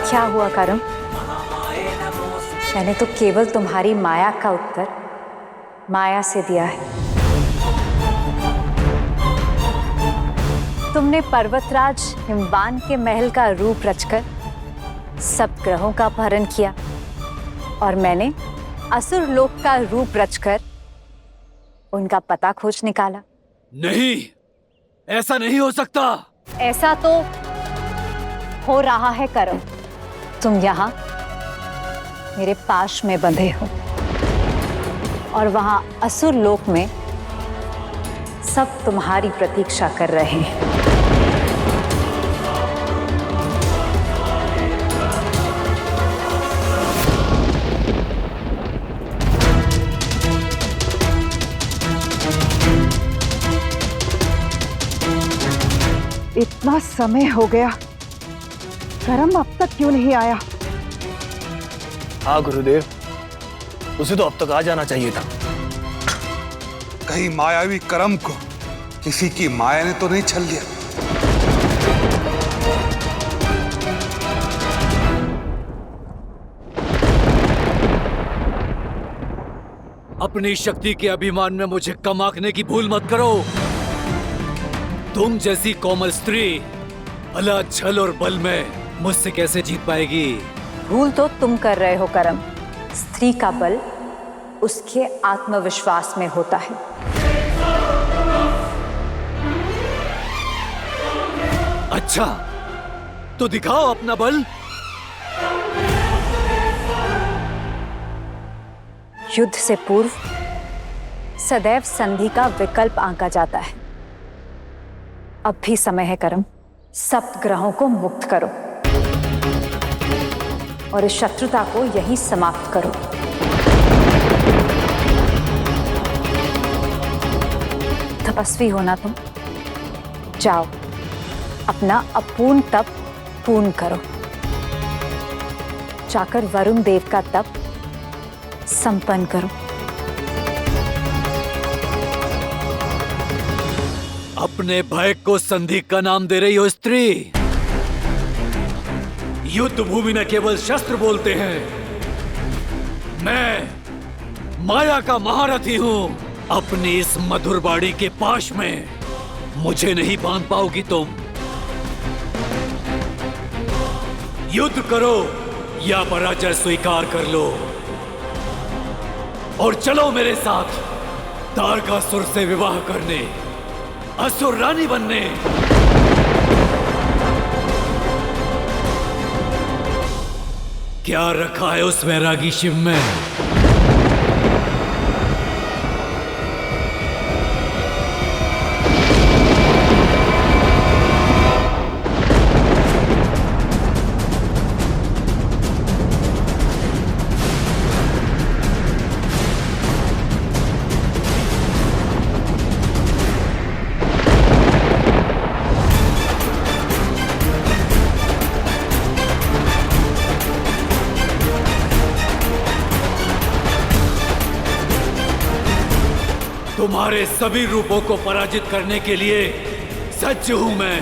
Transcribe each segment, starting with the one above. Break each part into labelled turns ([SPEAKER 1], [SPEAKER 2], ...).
[SPEAKER 1] क्या हुआ करम? मैंने तो केवल तुम्हारी माया का उत्तर माया से दिया है। तुमने पर्वतराज हिमवान के महल का रूप रचकर सब ग्रहों का अपहरण किया और मैंने असुर लोक का रूप रचकर उनका पता खोज निकाला।
[SPEAKER 2] नहीं, ऐसा नहीं हो सकता।
[SPEAKER 1] ऐसा तो हो रहा है करम। तुम यहाँ मेरे पाश में बंधे हो और वहां असुर लोक में सब तुम्हारी प्रतीक्षा कर रहे हैं।
[SPEAKER 3] इतना समय हो गया, करम अब तक क्यों नहीं आया?
[SPEAKER 4] हाँ गुरुदेव, उसे तो अब तक आ जाना चाहिए था।
[SPEAKER 5] कहीं मायावी करम को किसी की माया ने तो नहीं छल लिया?
[SPEAKER 2] अपनी शक्ति के अभिमान में मुझे कम आंकने की भूल मत करो। तुम जैसी कोमल स्त्री भला छल और बल में मुझसे कैसे जीत पाएगी?
[SPEAKER 1] भूल तो तुम कर रहे हो करम। स्त्री का बल उसके आत्मविश्वास में होता है।
[SPEAKER 2] अच्छा, तो दिखाओ अपना बल।
[SPEAKER 1] युद्ध से पूर्व सदैव संधि का विकल्प आंका जाता है। अब भी समय है करम। सप्त ग्रहों को मुक्त करो और इस शत्रुता को यहीं समाप्त करो। तपस्वी हो ना तुम? जाओ, अपना अपूर्ण तप पूर्ण करो। जाकर वरुण देव का तप संपन्न करो।
[SPEAKER 2] अपने भय को संधि का नाम दे रही हो स्त्री? युद्ध भूमि में केवल शस्त्र बोलते हैं। मैं माया का महारथी हूं। अपनी इस मधुर बाड़ी के पाश में मुझे नहीं बांध पाओगी तुम। युद्ध करो या पराजय स्वीकार कर लो और चलो मेरे साथ तारकासुर से विवाह करने, असुर रानी बनने। क्या रखा है उस वैरागी शिव में? तुम्हारे सभी रूपों को पराजित करने के लिए सज्ज हूं मैं।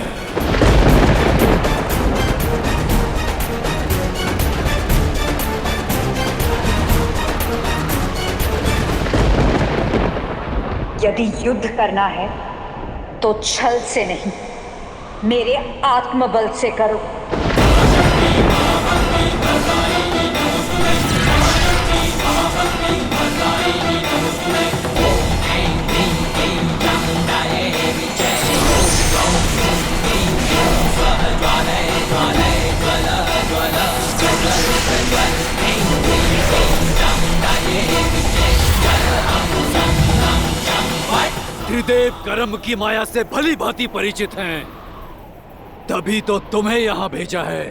[SPEAKER 1] यदि युद्ध करना है तो छल से नहीं, मेरे आत्मबल से करो।
[SPEAKER 2] त्रिदेव करम की माया से भली भांति परिचित हैं, तभी तो तुम्हें यहां भेजा है,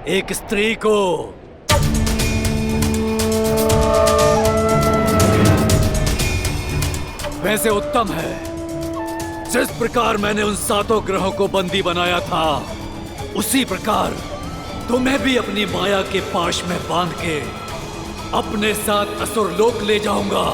[SPEAKER 2] एक स्त्री को। वैसे उत्तम है, जिस प्रकार मैंने उन सातों ग्रहों को बंदी बनाया था, उसी प्रकार तुम्हें भी अपनी माया के पाश में बांध के अपने साथ असुर लोक ले जाऊंगा।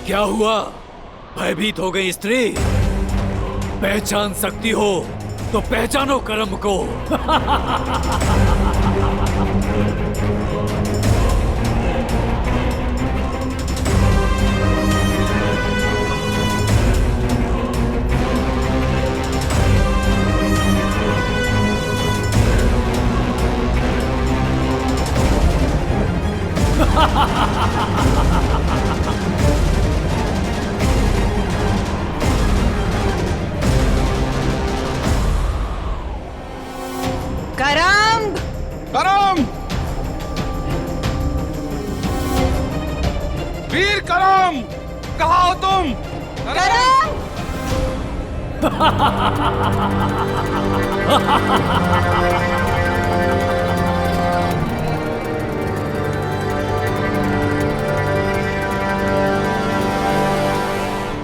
[SPEAKER 2] क्या हुआ? भयभीत हो गई स्त्री? पहचान सकती हो तो पहचानो कर्म को।
[SPEAKER 3] करम!
[SPEAKER 5] करम! वीर करम! कहाँ हो तुम?
[SPEAKER 3] करम!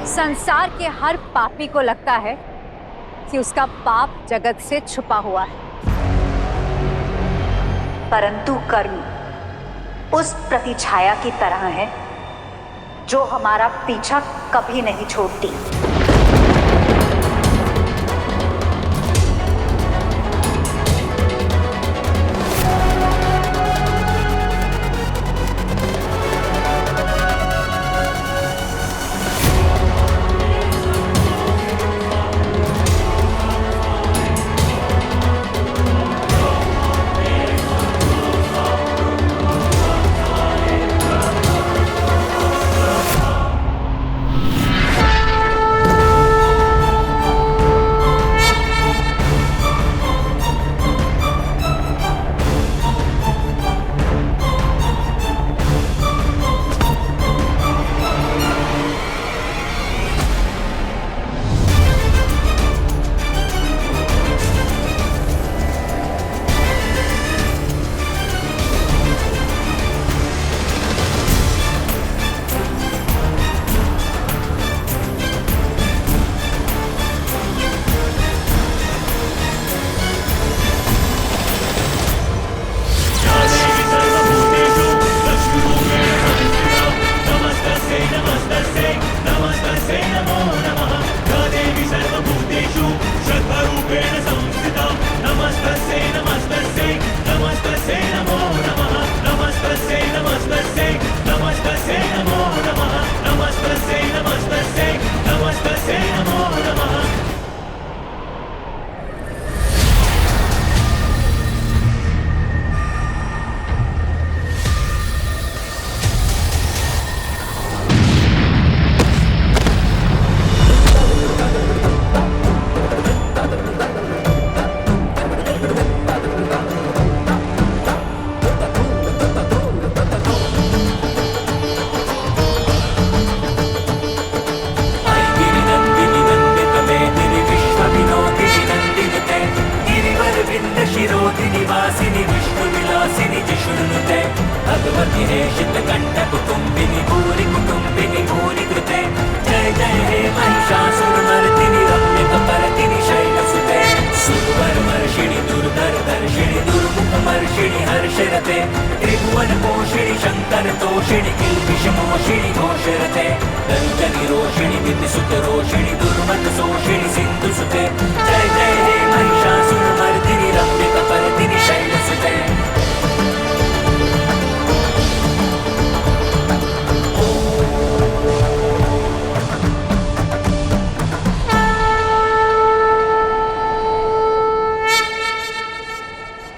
[SPEAKER 1] संसार के हर पापी को लगता है कि उसका पाप जगत से छुपा हुआ है, परंतु कर्म उस प्रतिछाया की तरह है जो हमारा पीछा कभी नहीं छोड़ती।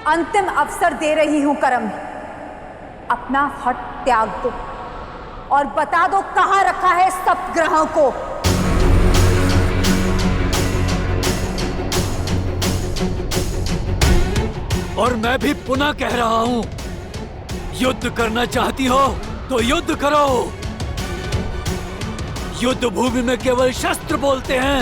[SPEAKER 1] अंतिम अवसर दे रही हूं करम, अपना हट त्याग दो और बता दो कहां रखा है सप्तग्रहों को।
[SPEAKER 2] और मैं भी पुनः कह रहा हूं, युद्ध करना चाहती हो तो युद्ध करो। युद्ध भूमि में केवल शस्त्र बोलते हैं,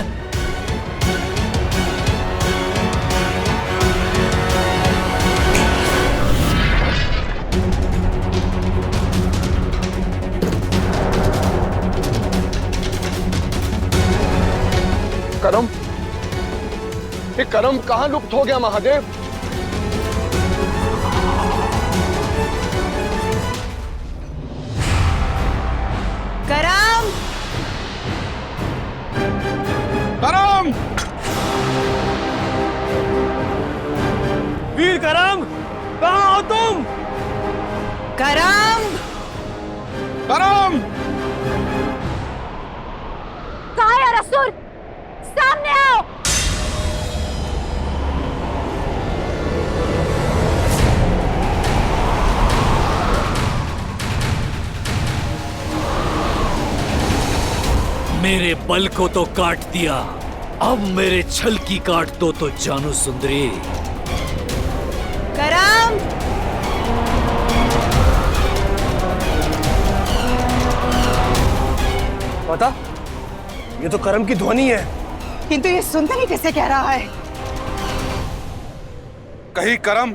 [SPEAKER 4] करम, ये करम कहाँ लुप्त हो गया महादेव?
[SPEAKER 3] करम!
[SPEAKER 4] करम!
[SPEAKER 6] वीर करम, कहाँ हो तुम?
[SPEAKER 3] करम!
[SPEAKER 4] करम!
[SPEAKER 1] कहाँ है असुर? सामने आओ।
[SPEAKER 2] मेरे बल को तो काट दिया, अब मेरे छल की काट दो तो जानू सुंदरी।
[SPEAKER 3] करम!
[SPEAKER 4] माता, ये तो करम की ध्वनि है।
[SPEAKER 3] किंतु ये सुंदरी कैसे कह रहा है?
[SPEAKER 5] कहीं करम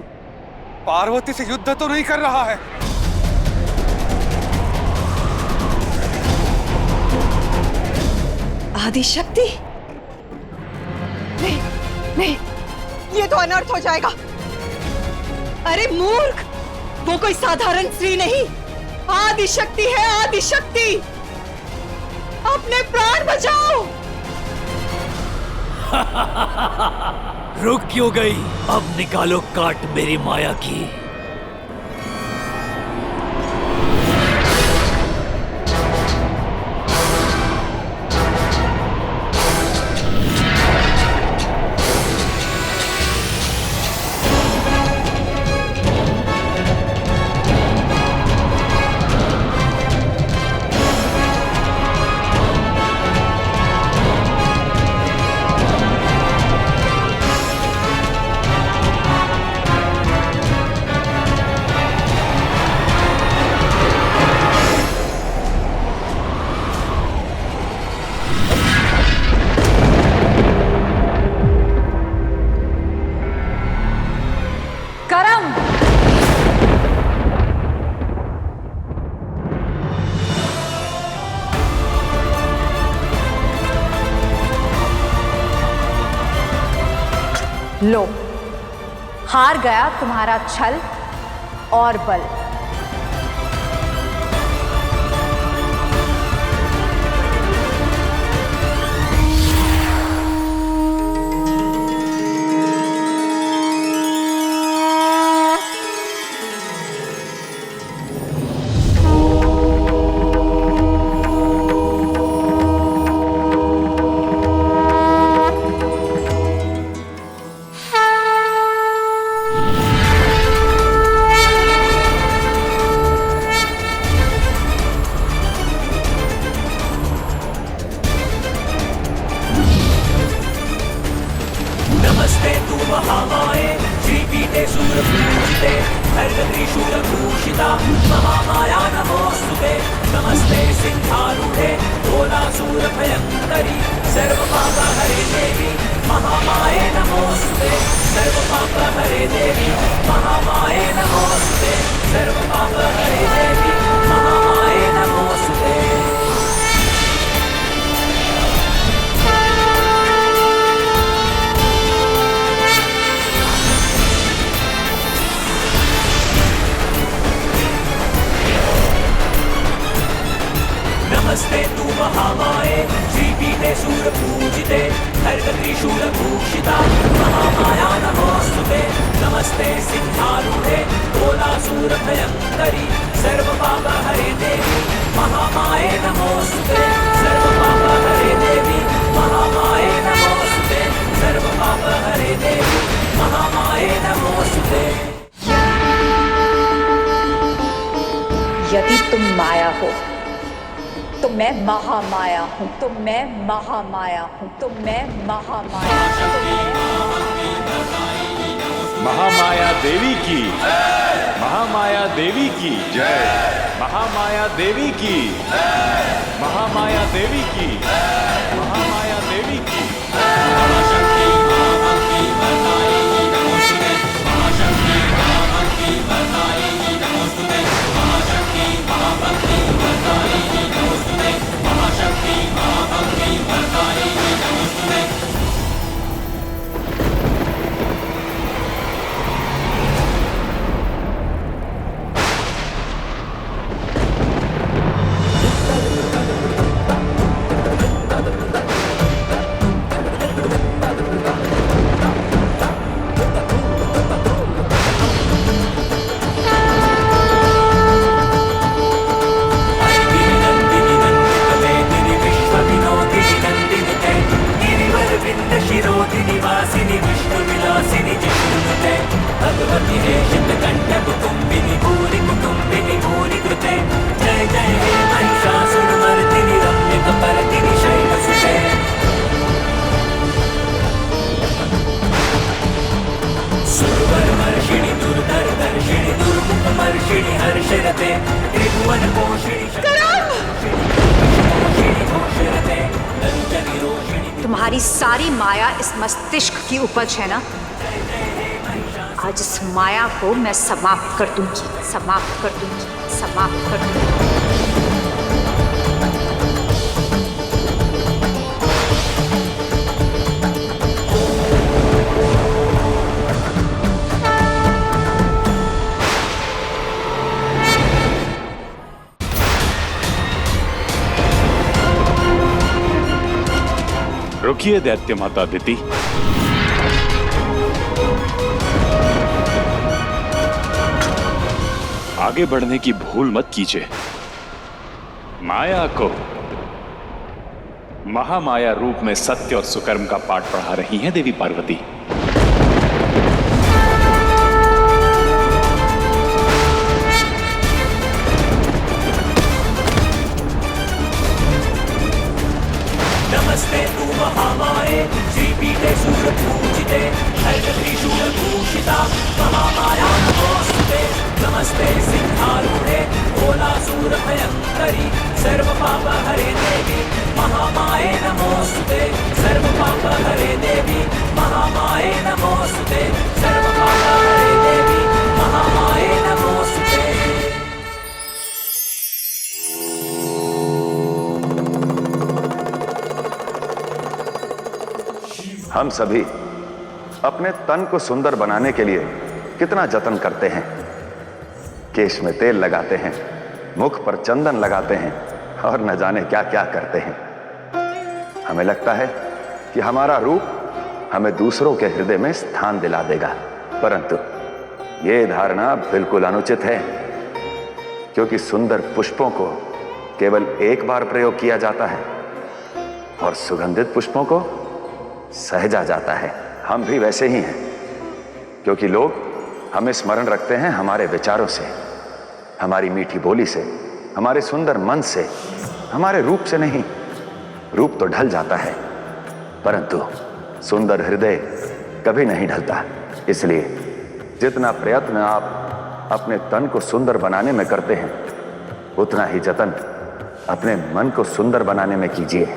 [SPEAKER 5] पार्वती से युद्ध तो नहीं कर रहा है?
[SPEAKER 3] आदिशक्ति? नहीं, नहीं, ये तो अनर्थ हो जाएगा। अरे मूर्ख, वो कोई साधारण स्त्री नहीं, आदिशक्ति है, आदिशक्ति। अपने प्राण बचाओ।
[SPEAKER 2] रुक क्यों गई? अब निकालो काट मेरी माया की।
[SPEAKER 1] करम! लो, हार गया तुम्हारा छल और बल।
[SPEAKER 7] नमस्ते तु महामाये श्रीपीठे शूरपूजिते खड्गत्रिशूलभूषिता महामाया नमोऽस्तुते। नमस्ते सिंहारूढे दोलासूरभयङ्करी सर्वपापहरे देवी महामाये नमोऽस्तुते। सर्वपापहरे देवी महामाये नमोऽस्तुते। सर्वपापहरे देवी महामाये नमोऽस्तुते। नमस्ते तु महामाये श्रीपीठे शूरपूजिते खड्गत्रिशूलभूषिता महामाया नमोऽस्तुते। नमस्ते सिंहारूढे दोलासूरभयङ्करी सर्वपापहरे देवी महामाये नमोऽस्तुते। सर्वपापहरे देवी महामाये नमोऽस्तुते। सर्वपापहरे देवी महामाये नमोऽस्तुते।
[SPEAKER 1] यदि तुम माया हो तो मैं महामाया हूँ, तो मैं महामाया हूँ, तो मैं महामाया
[SPEAKER 6] महामाया देवी की, महामाया देवी की जय, महामाया देवी की, महामाया देवी की, महामाया देवी की। महाशक्ति महाभक्ति वरदायिनी नमोस्तुते। महाशक्ति महाभक्ति वरदायिनी नमोस्तुते। महाशक्ति महाभक्ति वरदायिनी नमोस्तुते। महाशक्ति महाभक्ति वरदायिनी नमोस्तुते।
[SPEAKER 7] घोषिरते त्रिभुवन पोषिणी घोषिरते रंजनी रोषिणी।
[SPEAKER 1] तुम्हारी सारी माया इस मस्तिष्क की उपज है ना? आज इस माया को मैं समाप्त कर दूंगी, समाप्त कर दूंगी, समाप्त कर दूंगी।
[SPEAKER 6] रुकिए दैत्य माता दिति। आगे बढ़ने की भूल मत कीजिए। माया को महामाया रूप में सत्य और सुकर्म का पाठ पढ़ा रही हैं देवी पार्वती।
[SPEAKER 7] नमस्ते तु महामाये श्रीपीठे शूरपूजिते शूरभूषिता महामाया नमोस्तुते। नमस्ते सिंहारूढे भोलासुरभयङ्करी सर्वपापहरे देवी महामाये नमोस्तुते। सर्वपापहरे देवी महामाये नमोस्तुते। सर्वपापहरे देवी महामाये नमोस्तुते।
[SPEAKER 8] हम सभी अपने तन को सुंदर बनाने के लिए कितना जतन करते हैं। केश में तेल लगाते हैं, मुख पर चंदन लगाते हैं और न जाने क्या क्या करते हैं। हमें लगता है कि हमारा रूप हमें दूसरों के हृदय में स्थान दिला देगा, परंतु यह धारणा बिल्कुल अनुचित है, क्योंकि सुंदर पुष्पों को केवल एक बार प्रयोग किया जाता है और सुगंधित पुष्पों को सहेजा जाता है। हम भी वैसे ही हैं, क्योंकि लोग हमें स्मरण रखते हैं हमारे विचारों से, हमारी मीठी बोली से, हमारे सुंदर मन से, हमारे रूप से नहीं। रूप तो ढल जाता है, परंतु सुंदर हृदय कभी नहीं ढलता। इसलिए जितना प्रयत्न आप अपने तन को सुंदर बनाने में करते हैं, उतना ही जतन अपने मन को सुंदर बनाने में कीजिए।